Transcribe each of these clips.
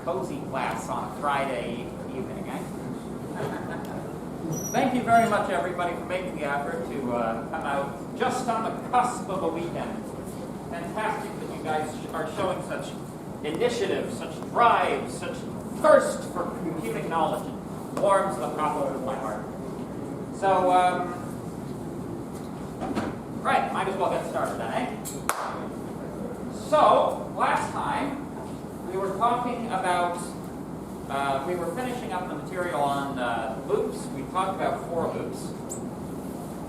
cozy class on a Friday evening, eh? Thank you very much, everybody, for making the effort to come out just on the cusp of a weekend. Fantastic that you guys are showing such initiative, such drive, such thirst for computing knowledge. It warms the cockles of my heart. So, right, might as well get started then, eh? So, last time, we were talking about, we were finishing up the material on loops. We talked about for loops.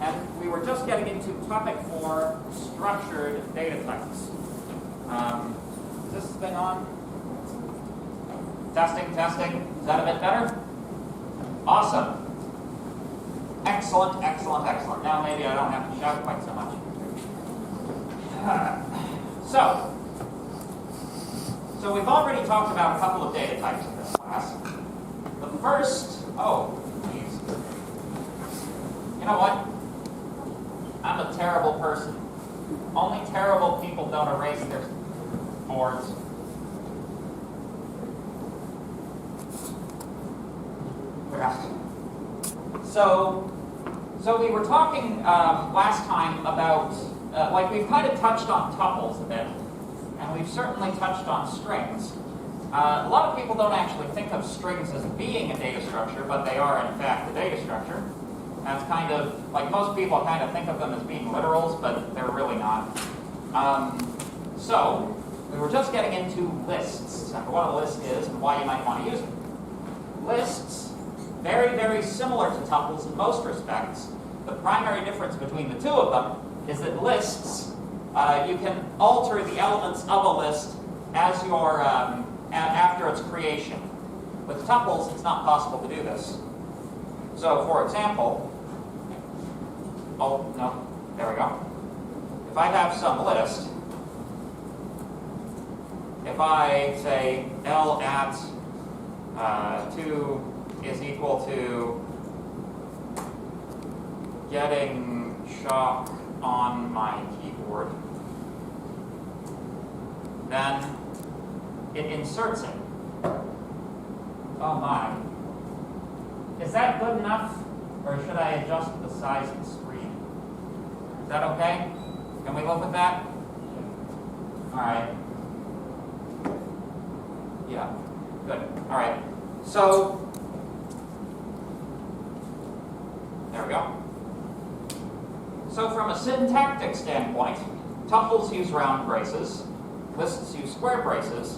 And we were just getting into topic 4, structured data types. Is this thing on? Testing, testing. Is that a bit better? Awesome. Excellent, excellent, excellent. Now maybe I don't have to shout quite so much. So we've already talked about a couple of data types in this class. The first, geez. You know what? I'm a terrible person. Only terrible people don't erase their boards. So we were talking last time about, like we've kind of touched on tuples a bit, and we've certainly touched on strings. A lot of people don't actually think of strings as being a data structure, but they are in fact a data structure. That's kind of, like most people kind of think of them as being literals, but they're really not. So we were just getting into lists, and what a list is and why you might want to use it. Lists, very, very similar to tuples in most respects. The primary difference between the two of them is that lists, you can alter the elements of a list as your, after its creation. With tuples, it's not possible to do this. So, for example, there we go. If I have some list, if I say L at 2 is equal to getting chalk on my keyboard, then it inserts it. Oh my. Is that good enough, or should I adjust the size of the screen? Is that okay? Can we live with that? All right. Yeah, good. All right. So, there we go. So from a syntactic standpoint, tuples use round braces, lists use square braces,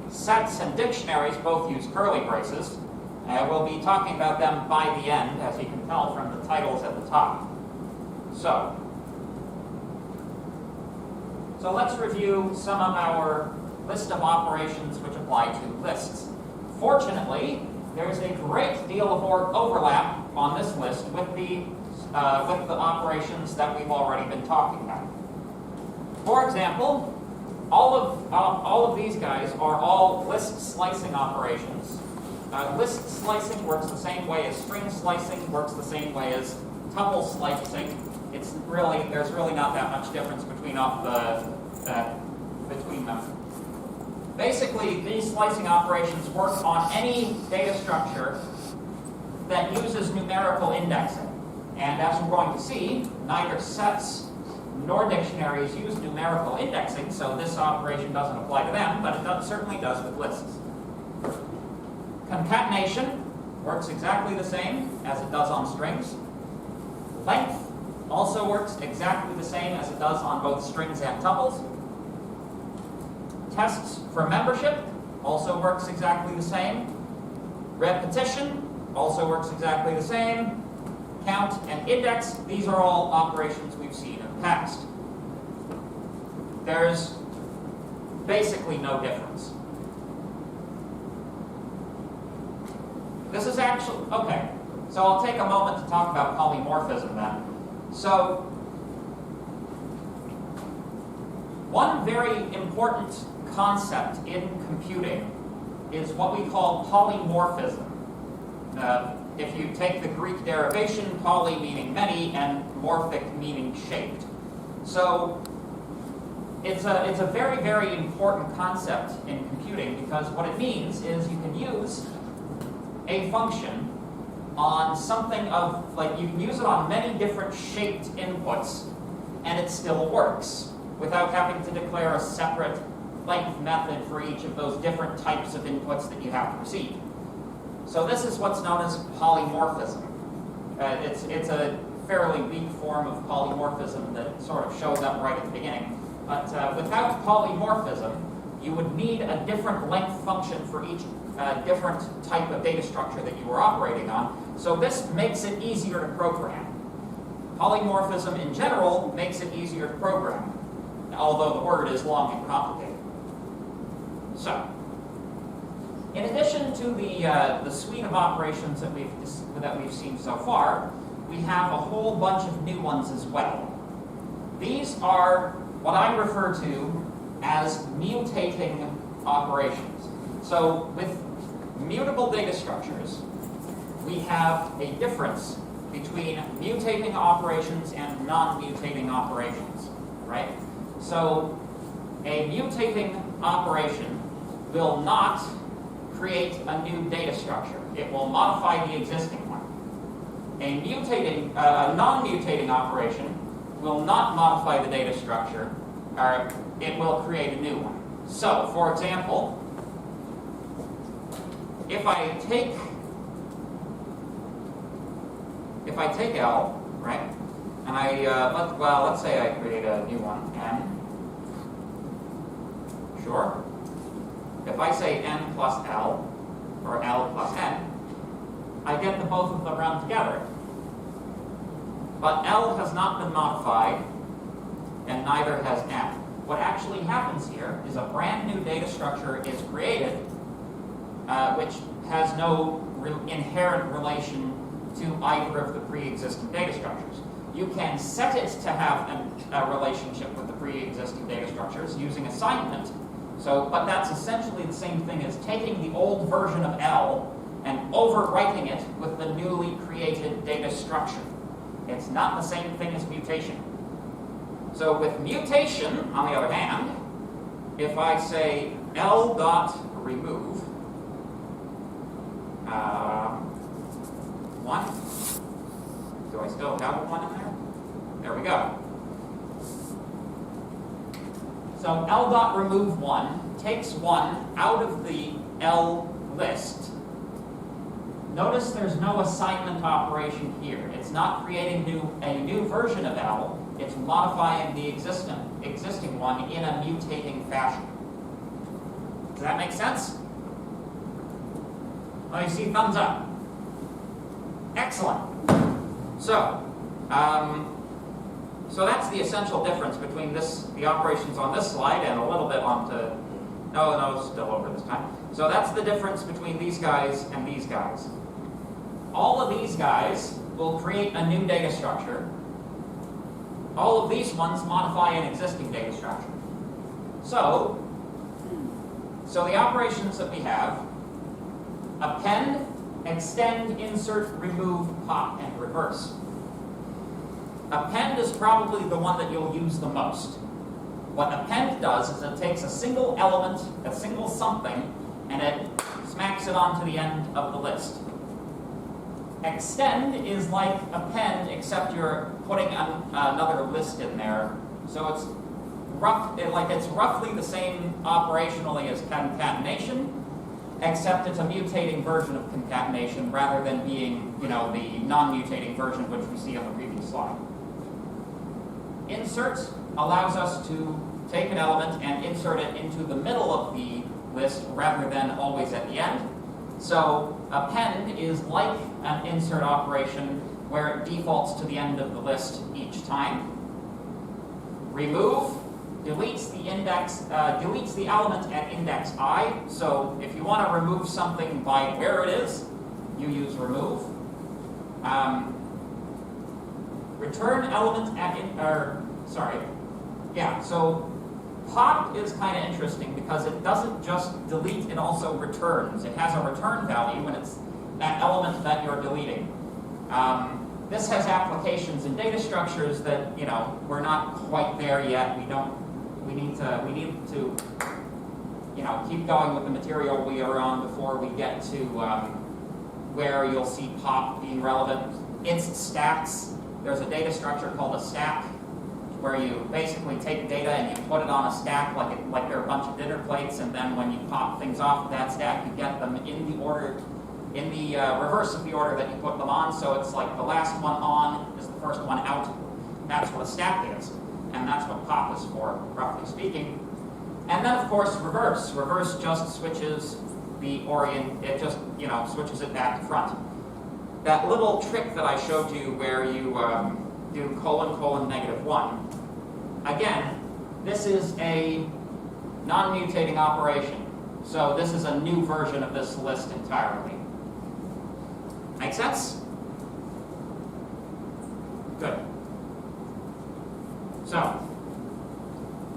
sets and dictionaries both use curly braces. We'll be talking about them by the end, as you can tell from the titles at the top. So let's review some of our list of operations which apply to lists. Fortunately, there's a great deal of overlap on this list with the operations that we've already been talking about. For example, all of these guys are all list slicing operations. List slicing works the same way as string slicing, works the same way as tuple slicing. There's really not that much difference between them. Basically, these slicing operations work on any data structure that uses numerical indexing. And as we're going to see, neither sets nor dictionaries use numerical indexing, so this operation doesn't apply to them, but it certainly does with lists. Concatenation works exactly the same as it does on strings. Length also works exactly the same as it does on both strings and tuples. Tests for membership also works exactly the same. Repetition also works exactly the same. Count and index, these are all operations we've seen in the past. There's basically no difference. This is actually, okay, so I'll take a moment to talk about polymorphism then. So, one very important concept in computing is what we call polymorphism. If you take the Greek derivation, poly meaning many and morphic meaning shaped. So it's a very, very important concept in computing, because what it means is you can use a function on something of, like, you can use it on many different shaped inputs, and it still works without having to declare a separate length method for each of those different types of inputs that you have to receive. So this is what's known as polymorphism. It's a fairly weak form of polymorphism that sort of shows up right at the beginning. But without polymorphism, you would need a different length function for each different type of data structure that you were operating on. So this makes it easier to program. Polymorphism in general makes it easier to program, although the word is long and complicated. So, in addition to the suite of operations that we've seen so far, we have a whole bunch of new ones as well. These are what I refer to as mutating operations. So with mutable data structures, we have a difference between mutating operations and non-mutating operations, right? So a mutating operation will not create a new data structure. It will modify the existing one. A non-mutating operation will not modify the data structure, or it will create a new one. So, for example, if I take L, right, and let's say I create a new one, N. Sure. If I say N plus L, or L plus N, I get the both of them run together. But L has not been modified, and neither has N. What actually happens here is a brand new data structure is created, which has no inherent relation to either of the pre-existing data structures. You can set it to have a relationship with the pre-existing data structures using assignment. But that's essentially the same thing as taking the old version of L and overwriting it with the newly created data structure. It's not the same thing as mutation. So with mutation, on the other hand, if I say L dot remove 1, do I still have a 1 in there? There we go. So L dot remove 1 takes 1 out of the L list. Notice there's no assignment operation here. It's not creating a new version of L. It's modifying the existing one in a mutating fashion. Does that make sense? Let me see thumbs up. Excellent. So that's the essential difference between the operations on this slide and a little bit onto, no, it's still over this time. So that's the difference between these guys and these guys. All of these guys will create a new data structure. All of these ones modify an existing data structure. So the operations that we have: append, extend, insert, remove, pop, and reverse. Append is probably the one that you'll use the most. What append does is it takes a single element, a single something, and it smacks it onto the end of the list. Extend is like append, except you're putting another list in there. So it's roughly the same operationally as concatenation, except it's a mutating version of concatenation rather than being, the non-mutating version which we see on the previous slide. Insert allows us to take an element and insert it into the middle of the list rather than always at the end. So append is like an insert operation where it defaults to the end of the list each time. Remove deletes the element at index I. So if you want to remove something by where it is, you use remove. Return element at so pop is kind of interesting because it doesn't just delete, it also returns. It has a return value, and it's that element that you're deleting. This has applications in data structures that, we're not quite there yet. We need to keep going with the material we are on before we get to where you'll see pop being relevant. Inst stacks. There's a data structure called a stack, where you basically take data and you put it on a stack like they're a bunch of dinner plates, and then when you pop things off of that stack, you get them in the order, in the reverse of the order that you put them on. So it's like the last one on is the first one out. That's what a stack is, and that's what pop is for, roughly speaking. And then, of course, reverse. Reverse just switches the it just switches it back to front. That little trick that I showed you where you do : : -1. Again, this is a non-mutating operation. So this is a new version of this list entirely. Make sense? Good. So,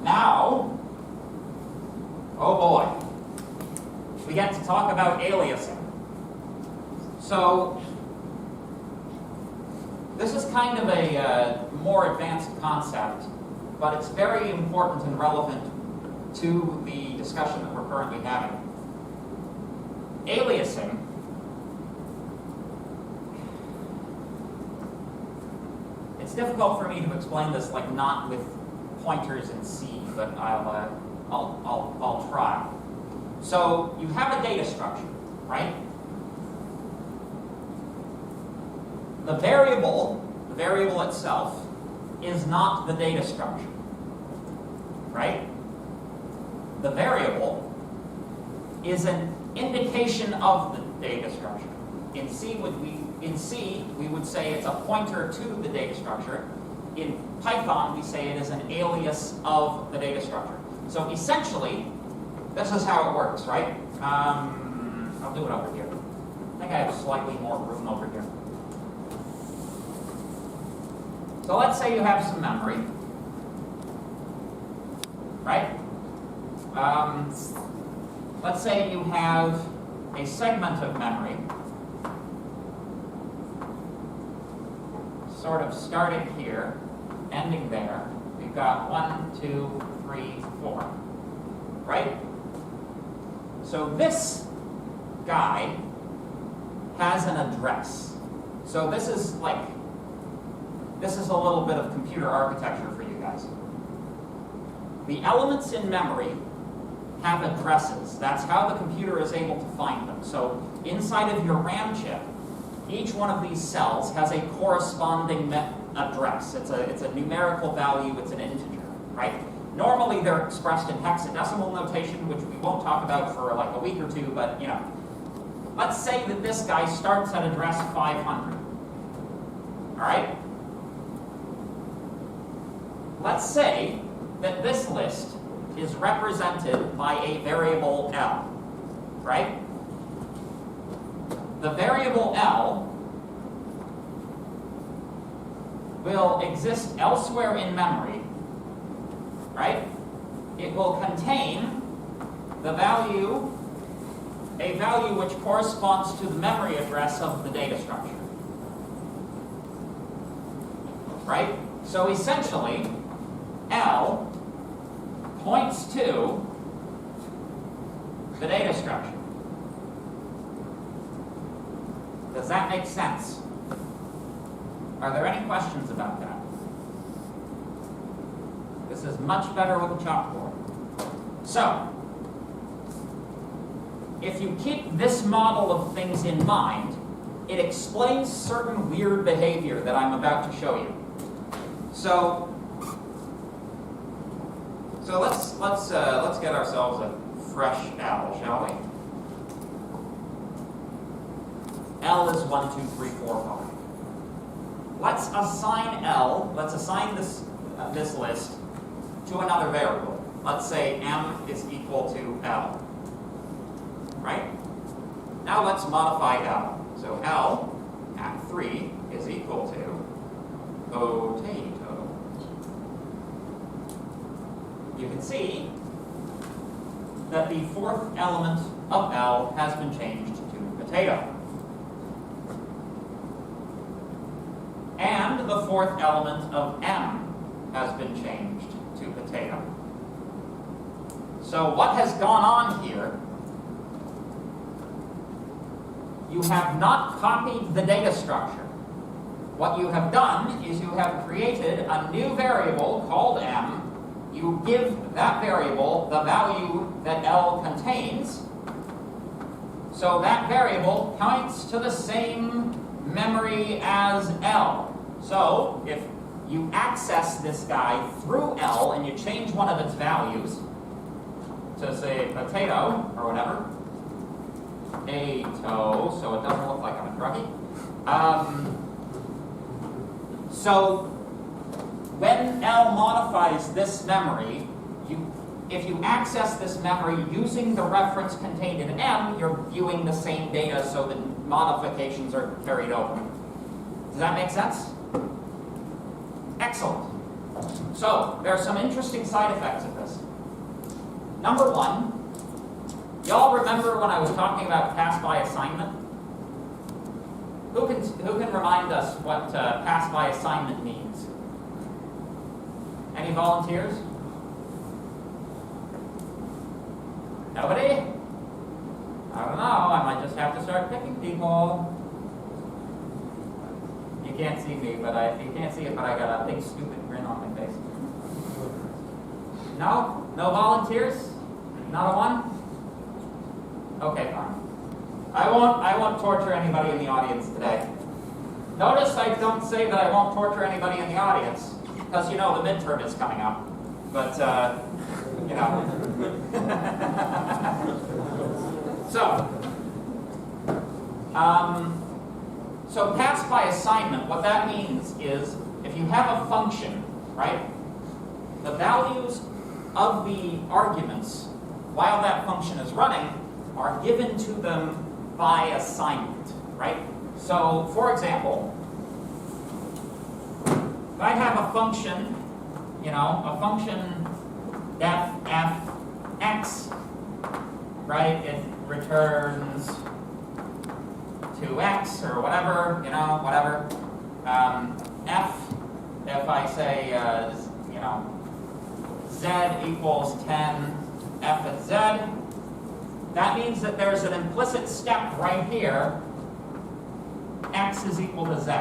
now, oh boy, we get to talk about aliasing. So, this is kind of a more advanced concept, but it's very important and relevant to the discussion that we're currently having. Aliasing it's difficult for me to explain this not with pointers in C, but I'll try. So you have a data structure, right? The variable itself is not the data structure, right? The variable is an indication of the data structure. In C, we would say it's a pointer to the data structure. In Python, we say it is an alias of the data structure. So essentially, this is how it works, right? I'll do it over here. I think I have slightly more room over here. So let's say you have some memory, right? Let's say you have a segment of memory, sort of starting here, ending there. We've got 1, 2, 3, 4, right? So this guy has an address. So this is a little bit of computer architecture for you guys. The elements in memory have addresses. That's how the computer is able to find them. So inside of your RAM chip, each one of these cells has a corresponding address. It's a numerical value, it's an integer, right? Normally they're expressed in hexadecimal notation, which we won't talk about for a week or two, but let's say that this guy starts at address 500. All right? Let's say that this list is represented by a variable L, right? The variable L will exist elsewhere in memory, right? It will contain a value which corresponds to the memory address of the data structure, right? So essentially, L points to the data structure. Does that make sense? Are there any questions about that? This is much better with a chalkboard. So, if you keep this model of things in mind, it explains certain weird behavior that I'm about to show you. So let's get ourselves a fresh L, shall we? L is 1, 2, 3, 4, 5. Let's assign this list to another variable. Let's say M is equal to L. Right? Now let's modify L. So L at 3 is equal to potato. You can see that the fourth element of L has been changed to potato. And the fourth element of M has been changed to potato. So what has gone on here, you have not copied the data structure. What you have done is you have created a new variable called m. You give that variable the value that L contains. So that variable points to the same memory as L. So if you access this guy through L and you change one of its values to say potato or whatever, A-to, so it doesn't look like I'm a druggie. So when L modifies this memory, if you access this memory using the reference contained in M, you're viewing the same data, so the modifications are carried over. Does that make sense? Excellent. So there are some interesting side effects of this. Number one, y'all remember when I was talking about pass by assignment? Who can remind us what pass by assignment means? Any volunteers? Nobody? I don't know. I might just have to start picking people. You can't see me, but you can't see it, but I got a big stupid grin on my face. No? No volunteers? Not a one? Okay, fine. I won't torture anybody in the audience today. Notice I don't say that I won't torture anybody in the audience, because you know the midterm is coming up. But you know. So pass by assignment, what that means is if you have a function, right, the values of the arguments while that function is running are given to them by assignment, right? So, for example, if I have a function, you know, a function f(x), right, it returns 2x or whatever, you know, whatever. If I say, you know, z equals 10 f at z, that means that there's an implicit step right here, x is equal to z.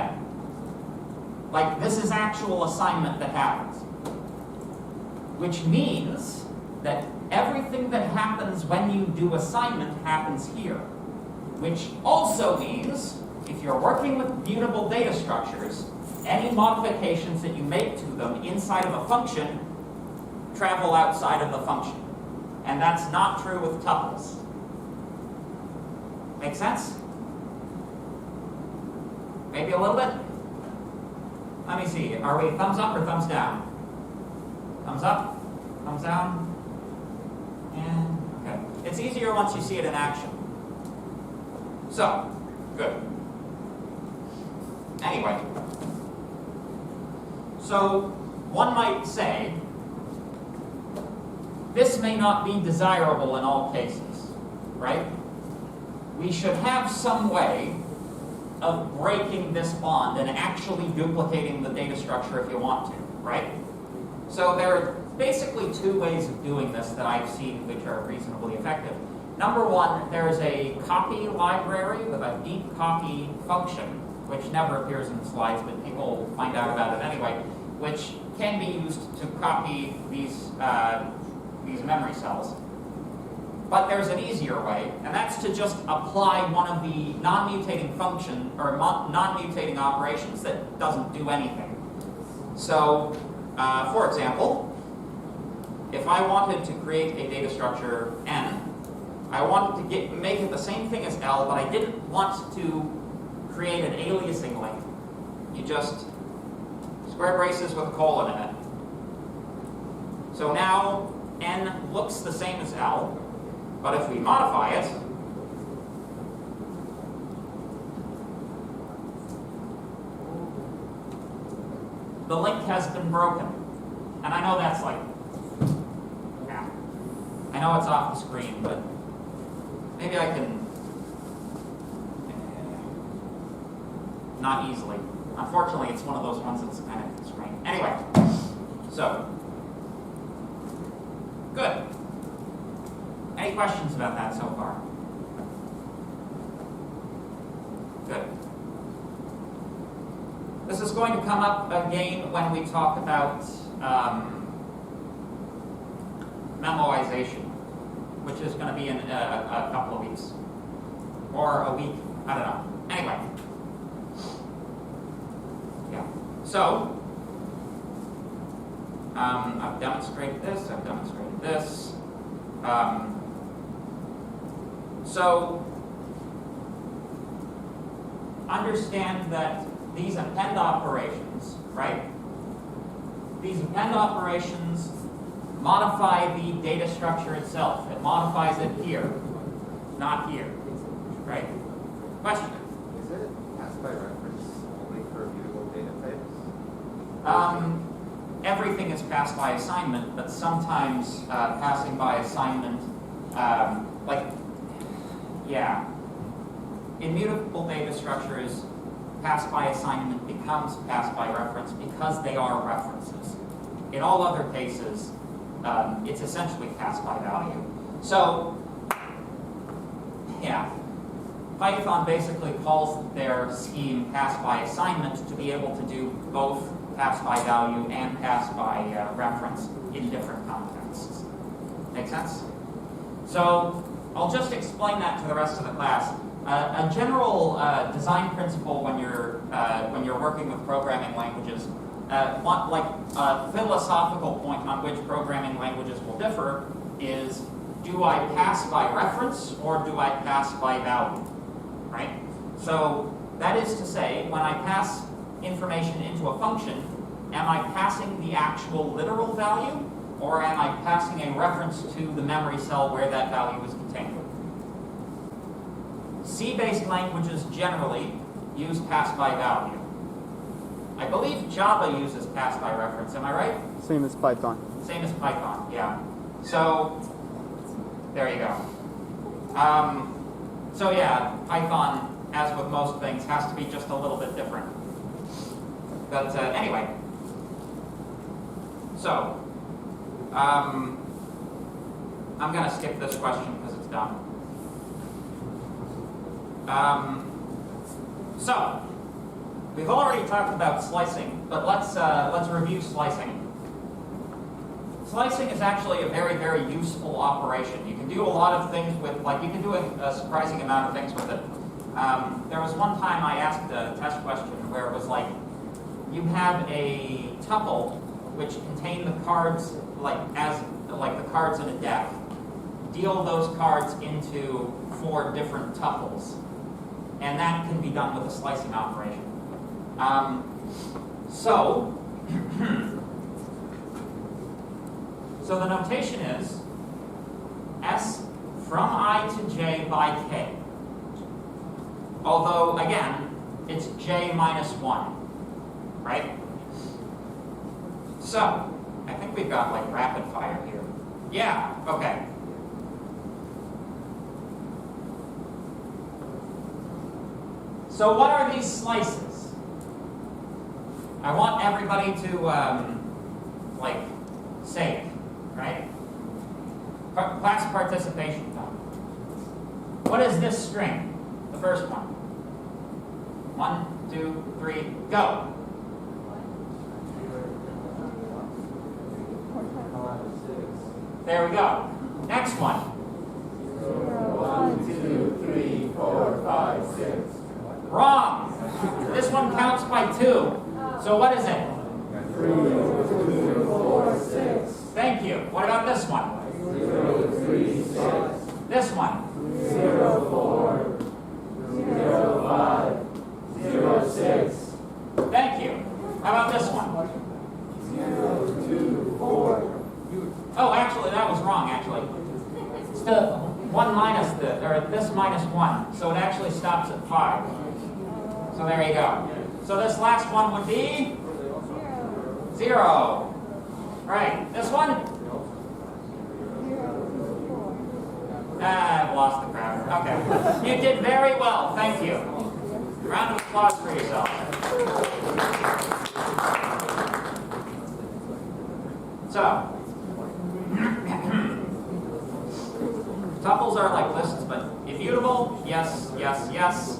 Like, this is actual assignment that happens. Which means that everything that happens when you do assignment happens here. Which also means, if you're working with mutable data structures, any modifications that you make to them inside of a function travel outside of the function. And that's not true with tuples. Make sense? Maybe a little bit? Let me see. Are we thumbs up or thumbs down? Thumbs up? Thumbs down? Yeah. Okay. It's easier once you see it in action. So, good. Anyway. So, one might say, this may not be desirable in all cases, right? We should have some way of breaking this bond and actually duplicating the data structure if you want to, right? So there are basically two ways of doing this that I've seen which are reasonably effective. Number one, there is a copy library with a deep copy function, which never appears in the slides, but people find out about it anyway, which can be used to copy these memory cells. But there's an easier way, and that's to just apply one of the non-mutating function or non-mutating operations that doesn't do anything. So, for example, if I wanted to create a data structure n, I wanted to make it the same thing as L, but I didn't want to create an aliasing link. You just square braces with a colon in it. So now n looks the same as L, but if we modify it, the link has been broken. And I know that's like, yeah. I know it's off the screen, but maybe I can, not easily. Unfortunately, it's one of those ones that's kind of the screen. Anyway, so, good. Any questions about that so far? Good. This is going to come up again when we talk about memoization, which is going to be in a couple of weeks. Or a week, I don't know. Anyway. Yeah. So, I've demonstrated this, I've demonstrated this. So, understand that these append operations, right? These append operations modify the data structure itself. It modifies it here, not here, right? Question? Is it passed by reference only for mutable data types? Everything is passed by assignment, but sometimes passing by assignment, immutable data structures, passed by assignment becomes passed by reference because they are references. In all other cases, it's essentially passed by value. So, yeah, Python basically calls their scheme pass by assignment to be able to do both pass by value and pass by reference in different contexts. Make sense? So, I'll just explain that to the rest of the class. A general design principle when you're working with programming languages, a philosophical point on which programming languages will differ is, do I pass by reference or do I pass by value? Right? So that is to say, when I pass information into a function, am I passing the actual literal value or am I passing a reference to the memory cell where that value is contained? C-based languages generally use pass by value. I believe Java uses pass by reference, am I right? Same as Python. Same as Python, yeah. So, there you go. So yeah, Python, as with most things, has to be just a little bit different. But anyway. So, I'm going to skip this question because it's dumb. So, we've already talked about slicing, but let's review slicing. Slicing is actually a very, very useful operation. You can do a lot of things with, you can do a surprising amount of things with it. There was one time I asked a test question where it was like, you have a tuple which contain the cards, like the cards in a deck. Deal those cards into 4 different tuples. And that can be done with a slicing operation. So the notation is S from I to J by K. Although, again, it's J minus 1, right? So, I think we've got rapid fire here. Yeah, okay. So what are these slices? I want everybody to, say it, right? Class participation time. What is this string? The first one. 1, 2, 3, go. There we go. Next one. 1, 2, 3, 4, 5, 6. Wrong. This one counts by 2. So what is it? 3, 2, 4, 6. Thank you. What about this one? 0, 3, 6. This one? 0, 4, 0, 5, 0, 6. Thank you. How about this one? 0, 2, 4. Oh, actually, that was wrong, actually. It's the 1 minus this minus 1. So it actually stops at 5. So there you go. So this last one would be? 0. Right. This one? I've lost the crowd. Okay. You did very well. Thank you. Round of applause for yourself. So are like lists, but immutable, yes, yes, yes.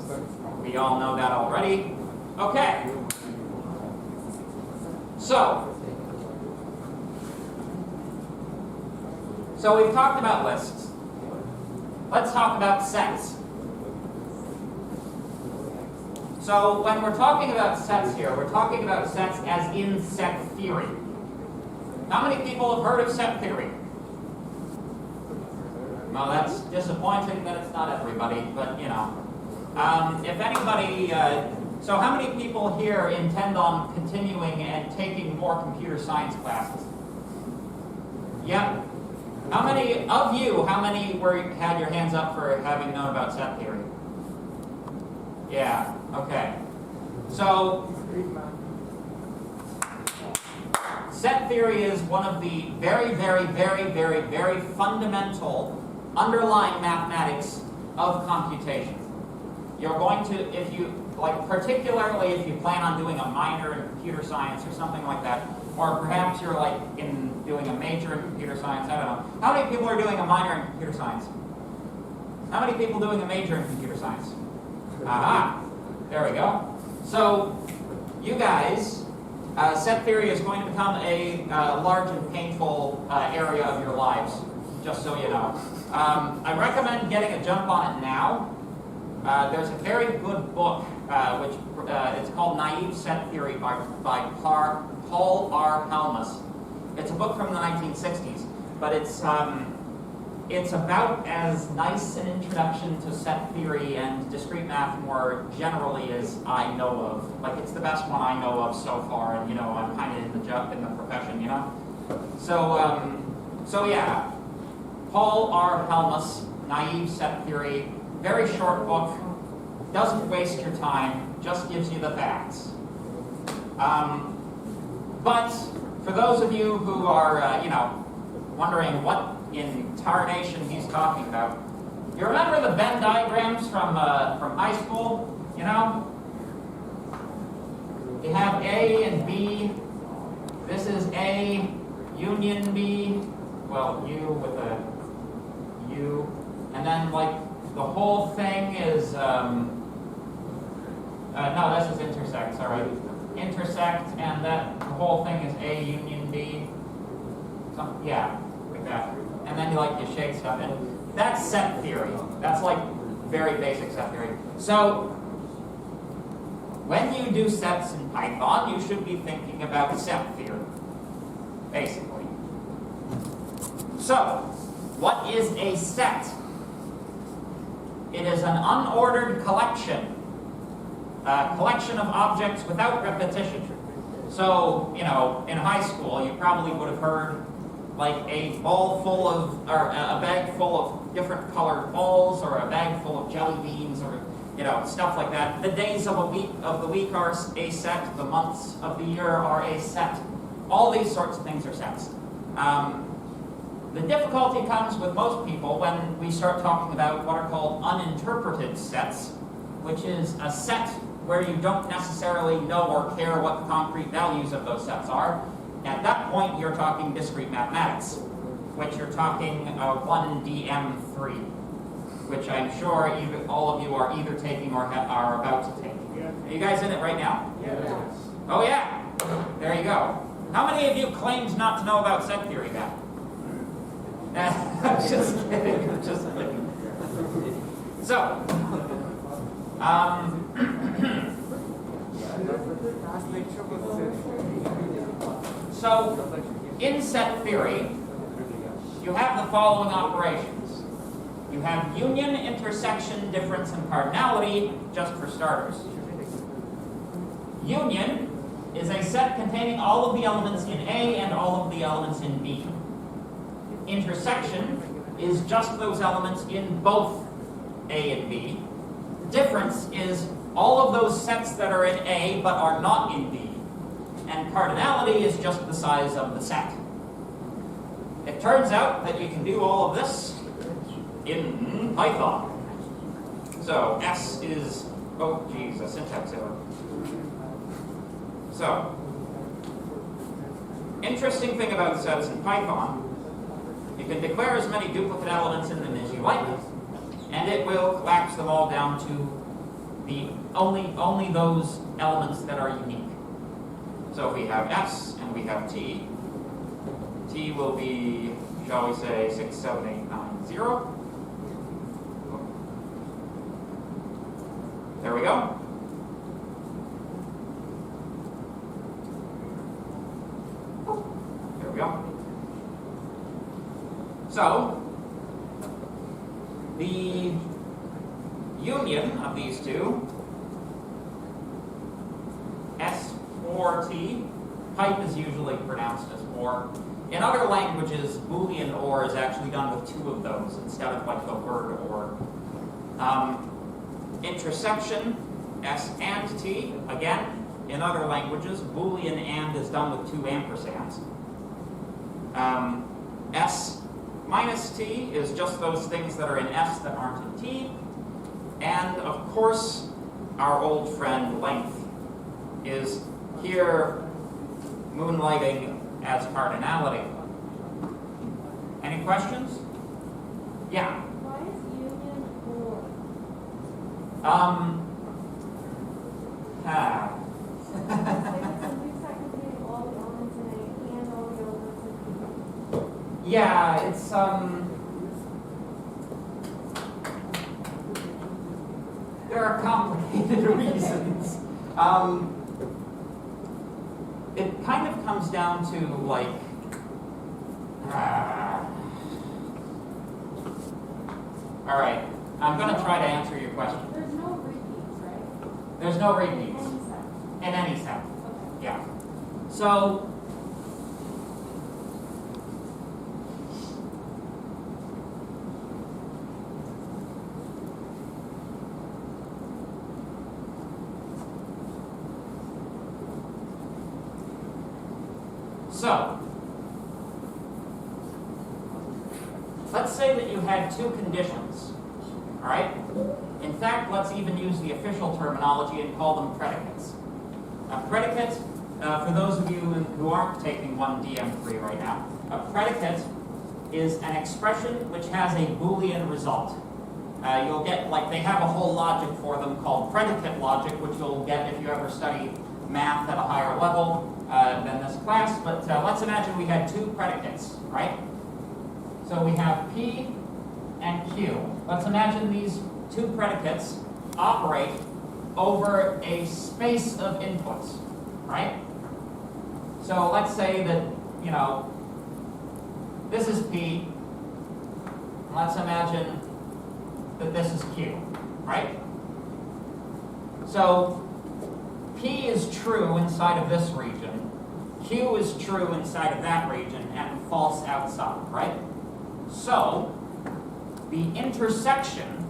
We all know that already. Okay. So we've talked about lists. Let's talk about sets. So when we're talking about sets here, we're talking about sets as in set theory. How many people have heard of set theory? Well, that's disappointing that it's not everybody, but you know. If anybody, so how many people here intend on continuing and taking more computer science classes? Yep. How many of you, had your hands up for having known about set theory? Yeah, okay. So, set theory is one of the very, very, very, very, very fundamental underlying mathematics of computation. You're going to, if you, like particularly if you plan on doing a minor in computer science or something like that, or perhaps you're like doing a major in computer science, I don't know. How many people are doing a minor in computer science? How many people doing a major in computer science? Aha, there we go. So, you guys, set theory is going to become a large and painful area of your lives, just so you know. I recommend getting a jump on it now. There's a very good book, which it's called Naive Set Theory by Paul R. Helmus. It's a book from the 1960s, but it's about as nice an introduction to set theory and discrete math more generally as I know of. Like, it's the best one I know of so far, and you know, I'm kind of in the profession, you know. So yeah, Paul R. Helmus, Naive Set Theory. Very short book, doesn't waste your time, just gives you the facts. But for those of you who are, you know, wondering what in tarnation he's talking about, you remember the Venn diagrams from high school? You know, you have A and B. This is A union B. Well, U with a U, and then like. The whole thing is, no, this is intersect, sorry. Intersect, and the whole thing is A union B. Yeah, like that. And then you shake stuff in. That's set theory. That's like very basic set theory. So, when you do sets in Python, you should be thinking about set theory, basically. So, what is a set? It is an unordered collection, a collection of objects without repetition. So, you know, in high school, you probably would have heard like a ball full of, or a bag full of different colored balls, or a bag full of jelly beans, or, you know, stuff like that. The days of the week are a set, the months of the year are a set. All these sorts of things are sets. The difficulty comes with most people when we start talking about what are called uninterpreted sets, which is a set where you don't necessarily know or care what the concrete values of those sets are. At that point, you're talking discrete mathematics, which you're talking 1DM3, which I'm sure all of you are either taking or are about to take. Are you guys in it right now? Yes. Oh yeah, there you go. How many of you claimed not to know about set theory then? I'm just kidding. I'm just kidding. So, in set theory, you have the following operations. You have union, intersection, difference, and cardinality, just for starters. Union is a set containing all of the elements in A and all of the elements in B. Intersection is just those elements in both A and B. Difference is all of those sets that are in A but are not in B. And cardinality is just the size of the set. It turns out that you can do all of this in Python. So S is, oh geez, a syntax error. So, interesting thing about sets in Python, you can declare as many duplicate elements in them as you like, And it will collapse them all down to the only those elements that are unique. So if we have S and we have T, T will be, shall we say, 6, 7, 8, 9, 0. There we go. There we go. So, the union of these two, S4T, pipe is usually pronounced as or. In other languages, Boolean or is actually done with two of those instead of like the word or. Intersection, S and T, again, in other languages, Boolean and is done with two ampersands. S minus T is just those things that are in S that aren't in T. And of course, our old friend length is here moonlighting as cardinality. Any questions? Yeah. Why is union or? All the elements in A and all the elements in B. Yeah, it's there are complicated reasons. It kind of comes down to like all right, I'm going to try to answer your question. There's no repeats, right? There's no repeats Any set. in any set. Okay. Yeah. So let's say that you had two conditions, all right? In fact, let's even use the official terminology and call them predicates. A predicate, for those of you who aren't taking 1DM3 right now, a predicate is an expression which has a Boolean result. You'll get, like, they have a whole logic for them called predicate logic, which you'll get if you ever study math at a higher level than this class. But let's imagine we had two predicates, right? So we have P and Q. Let's imagine these two predicates operate over a space of inputs, right? So let's say that, you know, this is P. Let's imagine that this is Q, right? So P is true inside of this region, Q is true inside of that region, and false outside, right? So the intersection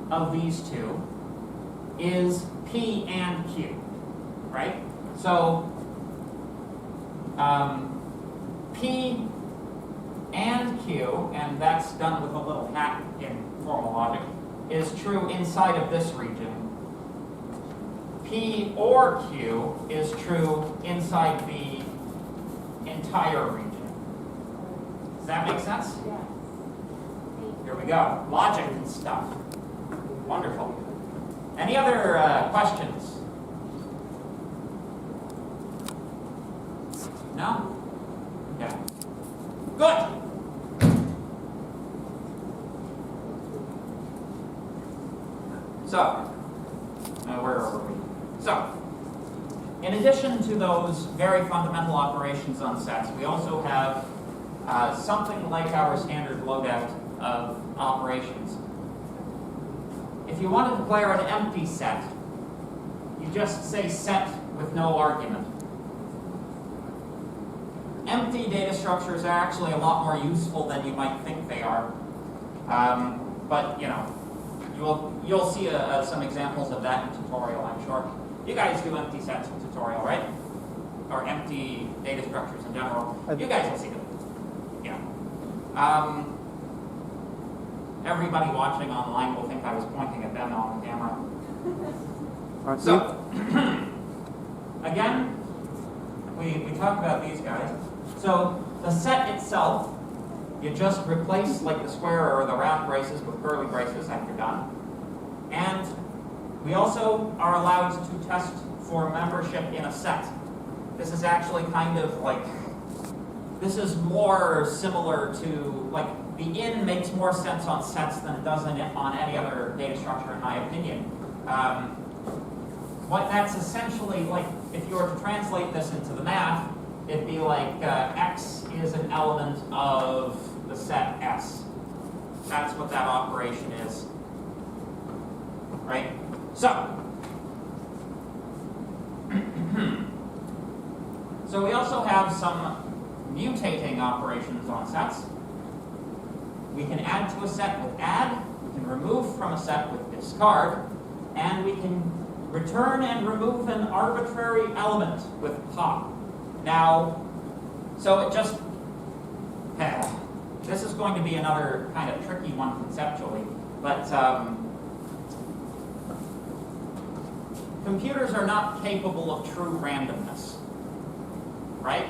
of these two is P and Q, right? So P and Q, and that's done with a little hat in formal logic, is true inside of this region. P or Q is true inside the entire region. Does that make sense? Yes. Here we go. Logic and stuff. Wonderful. Any other questions? No? Okay. Good. So, where are we? So, in addition to those very fundamental operations on sets, we also have something like our standard loadout of operations. If you want to declare an empty set, you just say set with no argument. Empty data structures are actually a lot more useful than you might think they are. But, you know, you'll see some examples of that in tutorial, I'm sure. You guys do empty sets in tutorial, right? Or empty data structures in general. You guys will see them. Yeah. Everybody watching online will think I was pointing at them on the camera. So, again, we talk about these guys. So the set itself You just replace like the square or the round braces with curly braces and you're done. And we also are allowed to test for membership in a set. This is actually kind of like, this is more similar to, like, the in makes more sense on sets than it does on any other data structure, in my opinion. What that's essentially like, if you were to translate this into the math, it'd be like X is an element of the set S. That's what that operation is. Right? So, so we also have some mutating operations on sets. We can add to a set with add, we can remove from a set with discard, and we can return and remove an arbitrary element with pop. Now, so it just, this is going to be another kind of tricky one conceptually, but computers are not capable of true randomness, right?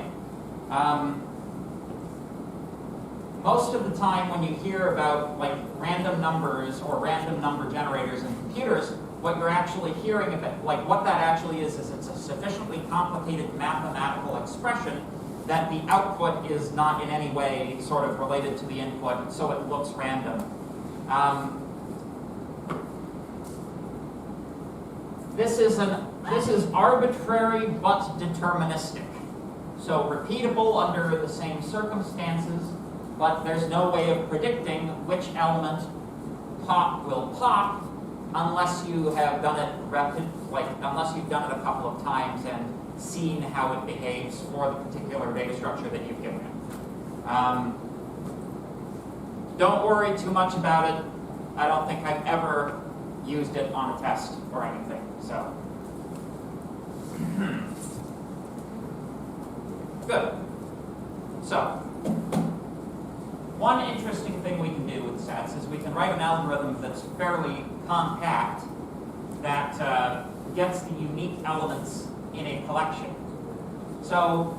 Most of the time when you hear about like random numbers or random number generators in computers, what you're actually hearing about, like what that actually is it's a sufficiently complicated mathematical expression that the output is not in any way sort of related to the input, so it looks random. This is arbitrary but deterministic. So repeatable under the same circumstances, but there's no way of predicting which element pop will pop unless you have done it unless you've done it a couple of times and seen how it behaves for the particular data structure that you've given it. Don't worry too much about it. I don't think I've ever used it on a test or anything. So, good. So, one interesting thing we can do with sets is we can write an algorithm that's fairly compact that gets the unique elements in a collection. So,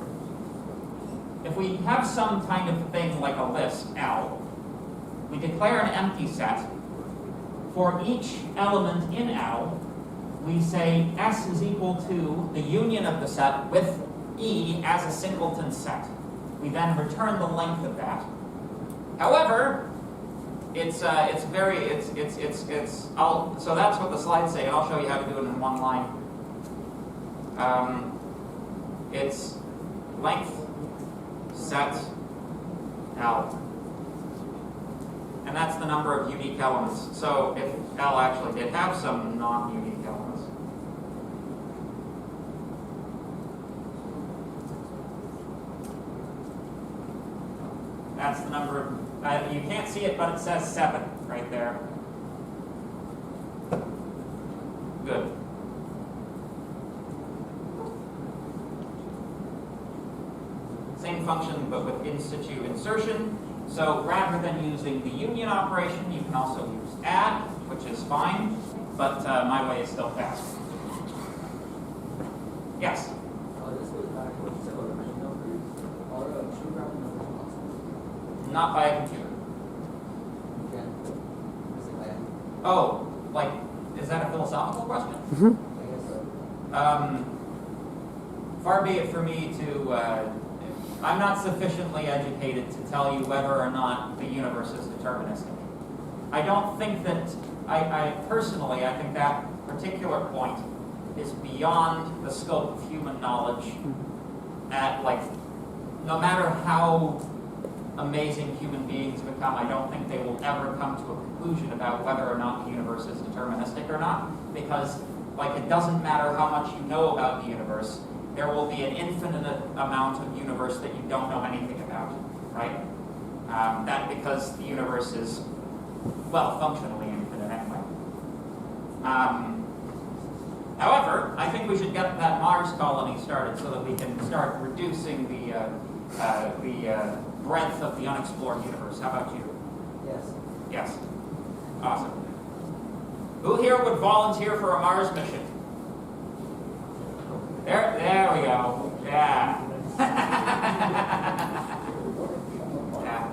if we have some kind of thing like a list, L, we declare an empty set. For each element in L, we say S is equal to the union of the set with E as a singleton set. We then return the length of that. However, so that's what the slides say, and I'll show you how to do it in one line. It's length set L. And that's the number of unique elements. So if L actually did have some non-unique elements. That's the number of, you can't see it, but it says 7 right there. Good. Same function, but with in situ insertion. So rather than using the union operation, you can also use add, which is fine, but my way is still faster. Yes? This goes back to what you said about random numbers. Are true random numbers possible? Not by a computer. You can. Is it bad? Oh, like, is that a philosophical question? I guess so. Far be it for me to, I'm not sufficiently educated to tell you whether or not the universe is deterministic. I don't think that, I personally think that particular point is beyond the scope of human knowledge at, like, no matter how amazing human beings become, I don't think they will ever come to a conclusion about whether or not the universe is deterministic or not, because, like, it doesn't matter how much you know about the universe, there will be an infinite amount of universe that you don't know anything about, right? That because the universe is, well, functionally infinite anyway. However, I think we should get that Mars colony started so that we can start reducing the breadth of the unexplored universe. How about you? Yes. Yes. Awesome. Who here would volunteer for a Mars mission? There we go. Yeah. Yeah.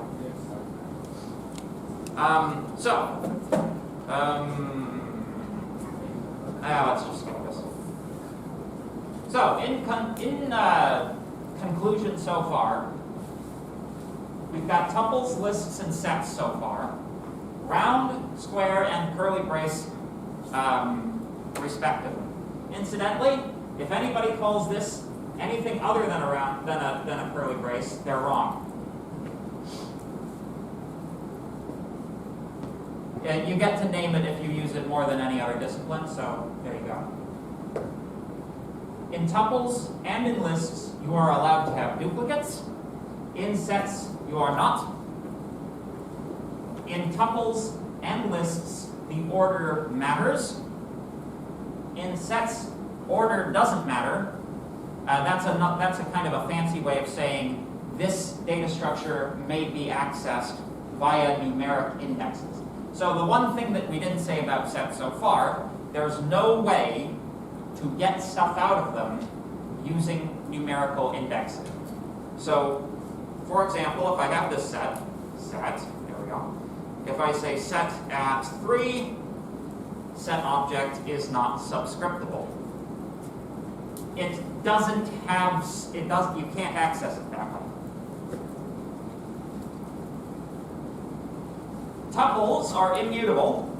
Let's just go this. So, in conclusion so far, we've got tuples, lists, and sets so far. Round, square, and curly brace, respectively. Incidentally, if anybody calls this anything other than a curly brace, they're wrong. And you get to name it if you use it more than any other discipline, so there you go. In tuples and in lists, you are allowed to have duplicates. In sets, you are not. In tuples and lists, the order matters. In sets, order doesn't matter. That's a kind of a fancy way of saying this data structure may be accessed via numeric indexes. So the one thing that we didn't say about sets so far, there's no way to get stuff out of them using numerical indexing. So, for example, if I have this set, there we go. If I say set at 3, set object is not subscriptable. It doesn't have, you can't access it that way. Tuples are immutable,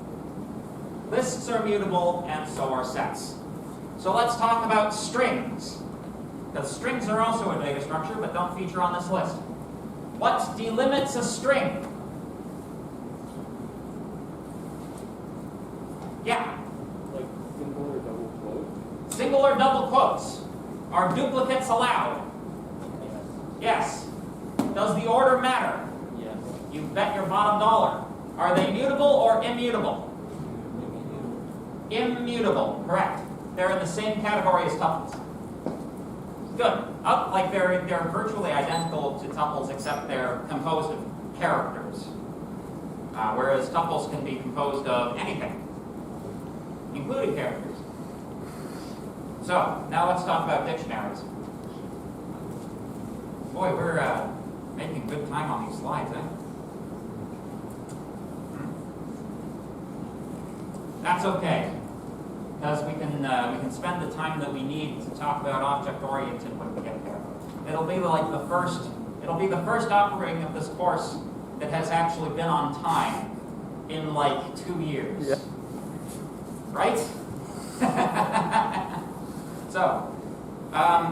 lists are mutable, and so are sets. So let's talk about strings, because strings are also a data structure but don't feature on this list. What delimits a string? Yeah? Like single or double quotes? Single or double quotes. Are duplicates allowed? Yes. Yes. Does the order matter? Yes. You bet your bottom dollar. Are they mutable or immutable? Immutable, correct. They're in the same category as tuples. Good. Like they're virtually identical to tuples, except they're composed of characters. Whereas tuples can be composed of anything, including characters. So, now let's talk about dictionaries. Boy, we're making good time on these slides, eh? That's okay, because we can spend the time that we need to talk about object-oriented when we get there. It'll be the first offering of this course that has actually been on time in like 2 years. Yeah. Right?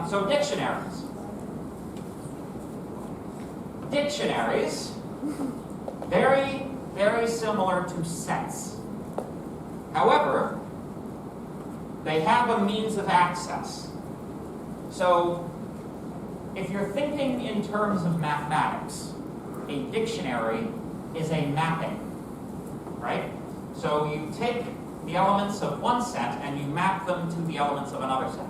So dictionaries. Dictionaries, very, very similar to sets. However, they have a means of access. So, if you're thinking in terms of mathematics, a dictionary is a mapping, right? So you take the elements of one set and you map them to the elements of another set.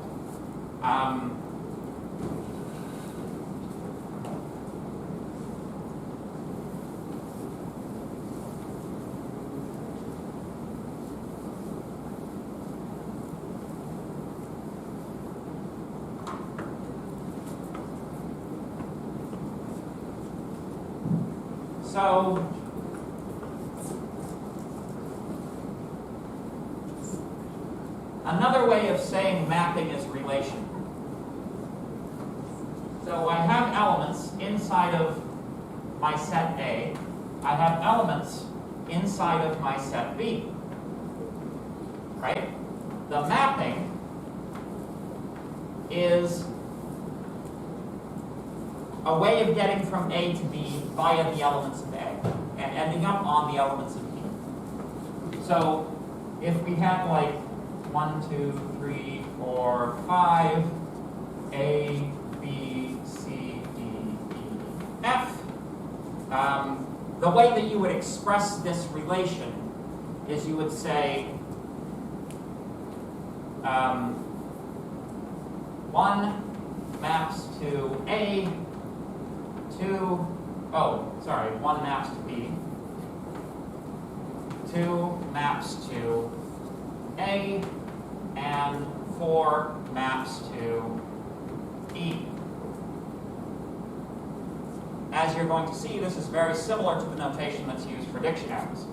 So, another way of saying mapping is relation. So I have elements inside of my set A. I have elements inside of my set B. Right? The mapping is a way of getting from A to B via the elements of A and ending up on the elements of B. So if we have like 1, 2, 3, 4, 5, A, B, C, D, E, F, the way that you would express this relation is you would say 1 maps to A, 1 maps to B, 2 maps to A, and 4 maps to E. as you're going to see, this is very similar to the notation that's used for dictionaries.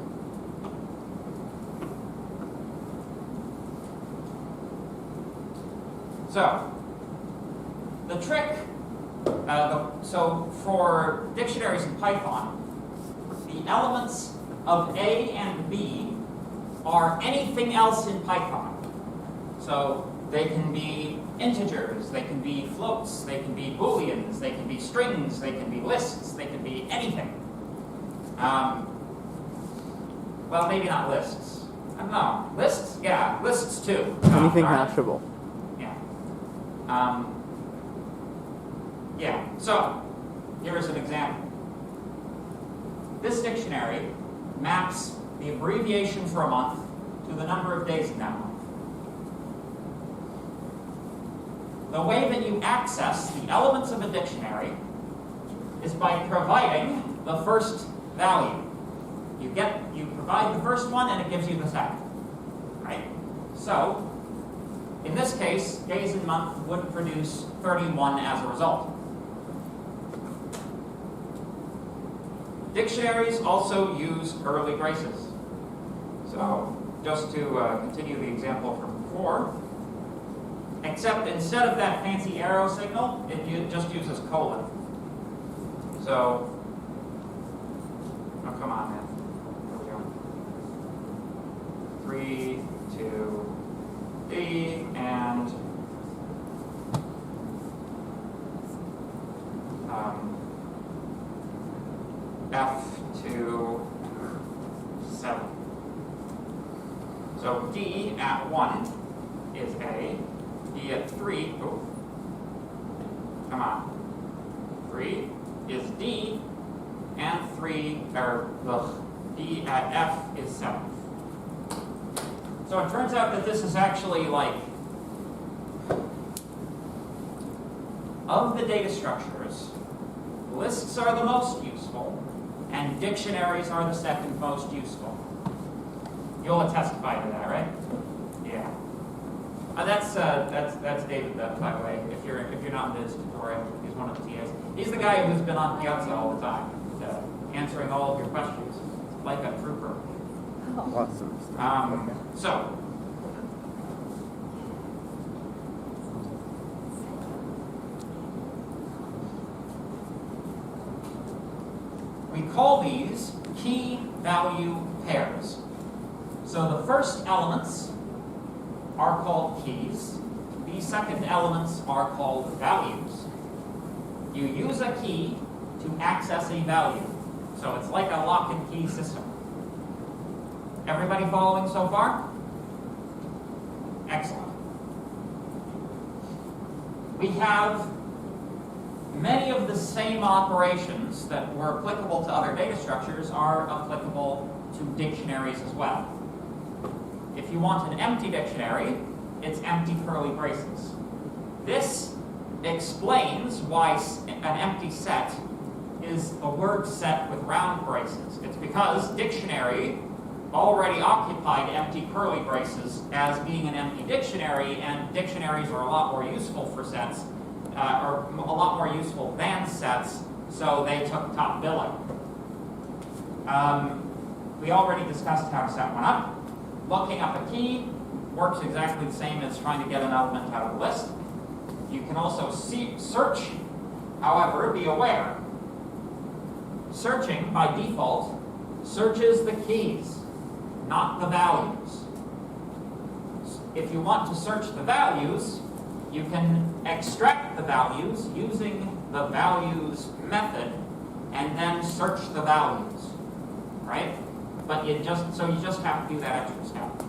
So, the trick, so for dictionaries in Python, the elements of A and B are anything else in Python. So they can be integers, they can be floats, they can be booleans, they can be strings, they can be lists, they can be anything. Well, maybe not lists. I don't know. Lists? Yeah, lists too. Anything All right. hashable. Yeah. Yeah, so here's an example. This dictionary maps the abbreviation for a month to the number of days in that month. The way that you access the elements of a dictionary is by providing the first value. You provide the first one and it gives you the second, right? So, in this case, days in month would produce 31 as a result. Dictionaries also use curly braces. So, just to continue the example from before, except instead of that fancy arrow signal, it just uses colon. So, oh, come on, man. What are we doing? 3, 2, D, and F to 7. So D at 1 is A, D at 3, oh, come on, 3 is D, and 3, D at F is 7. So it turns out that this is actually like, of the data structures, lists are the most useful, and dictionaries are the second most useful. You'll testify to that, right? Yeah. That's David, by the way. If you're not in this tutorial, he's one of the TAs. He's the guy who's been on Piazza all the time, answering all of your questions, like a trooper. Awesome. So, we call these key value pairs. So the first elements are called keys. The second elements are called values. You use a key to access a value. So it's like a lock and key system. Everybody following so far? Excellent. We have many of the same operations that were applicable to other data structures are applicable to dictionaries as well. If you want an empty dictionary, it's empty curly braces. This explains why an empty set is a word set with round braces. It's because dictionary already occupied empty curly braces as being an empty dictionary, and dictionaries are a lot more useful for sets, or a lot more useful than sets, so they took top billing. We already discussed how to set one up. Looking up a key works exactly the same as trying to get an element out of a list. You can also search, however, be aware. Searching, by default, searches the keys, not the values. If you want to search the values, you can extract the values using the values method and then search the values, right? But you just have to do that extra step.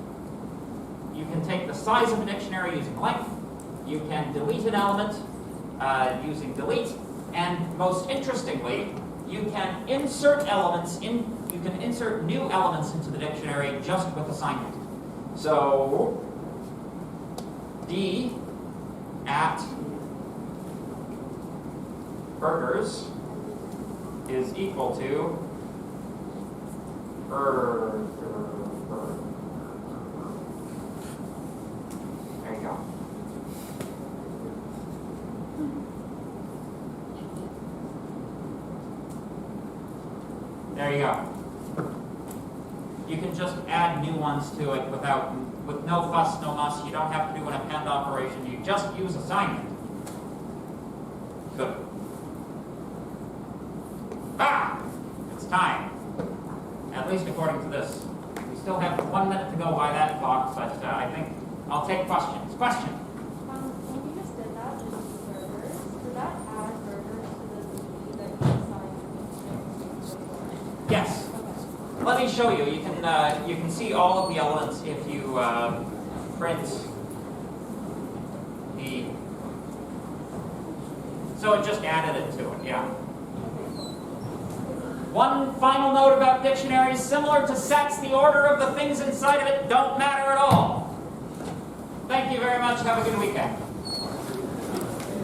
You can take the size of a dictionary using length. You can delete an element using delete, and most interestingly, you can insert new elements into the dictionary just with assignment. So D at burgers is equal to burger. There you go. There you go. You can just add new ones to it with no fuss, no muss. You don't have to do an append operation. You just use assignment. Good. Ah! It's time. At least according to this. We still have 1 minute to go by that clock, but I think I'll take questions. Question? When you just did that, just burgers, did that add burgers to the Z that you assigned? Yes. Okay. Let me show you. You can see all of the elements if you print the. So it just added it to it, yeah. One final note about dictionaries: similar to sets, the order of the things inside of it don't matter at all. Thank you very much. Have a good weekend.